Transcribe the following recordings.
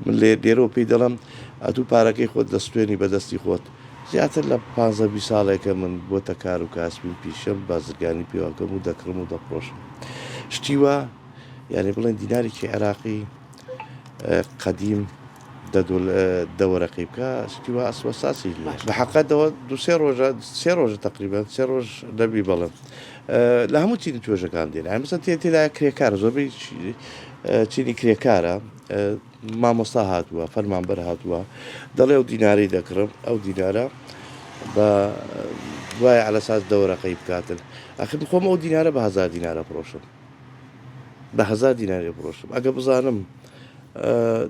من لێرەوە پێی دەڵم ئەتوو پارەکەی خۆت دەستێنی بەدەستی خۆت زیاتر لە 15 ساڵێکە من بۆتە کار و کاسبی پیشەم بازرگانی پێواکەم و دەکڕم و دەپڕۆشم شتیوە یعنی بڵێن دینارێکی عێراقی قەدیم دەوەرەقی بکە شتیوە ئەسوە ساسی بە حەقەتەوە سێ ڕۆژە تقریبان سێ ڕۆژ دەبی بەڵم لە هەموو چینی توێژەکان دێن ئەمەسە تێدا کرێکارە زۆربەی چینی کرێکارە مامۆستا هاتووە فەرمانبەر هاتووە دەڵێ ئەو دینارەی دەکڕم ئەو دینارە بە دوای عەلەساس دەوەرەقەی بکاتن ئەخر خۆم ئەو دینارە بە 1000 دینارە فڕۆشم بە 1000 دیناری فڕۆشم ئەگە بزانم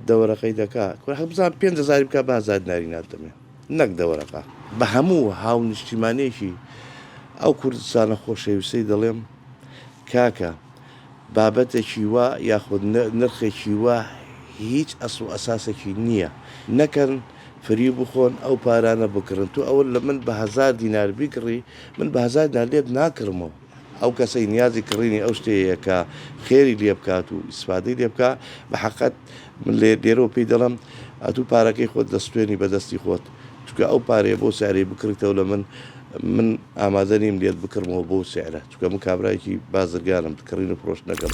دەوەرەقەی دەکات بزان 5000 بکە بە 1000 دیناری ناتەمێ نەک دەوەرەقا بە هەموو هاو نیشتیمانێکی ئەو کوردستانە خۆشەویستەی دەڵێم کاکە بابەتێکی وە یاخود نرخێکی وە هیچ ئەسڵ و ئەساسێکی نییە نەکەن فری بخۆن ئەو پارانە بکڕن تو ئەوە لە من بە 1000 دینار بیکڕی من بە 1000 دینار لێت ناکڕمەوە ئەو کەسەی نیازی کڕینی ئەو شتەیە کە خێری لێ بکات و ئیسفادەی لێ بکە بە حەقەت من لێرەوە پێی دەڵم ئەتوو پارەکەی خۆت دەستێنی بەدەستی خۆت چکە ئەو پارەیە بۆ سیارەی بکڕیتەوە لە من ئامادە نیم لێت بکڕمەوە بۆ سیارە چکە من کابراایکی بازرگانم کڕین و فرۆش نەکەم.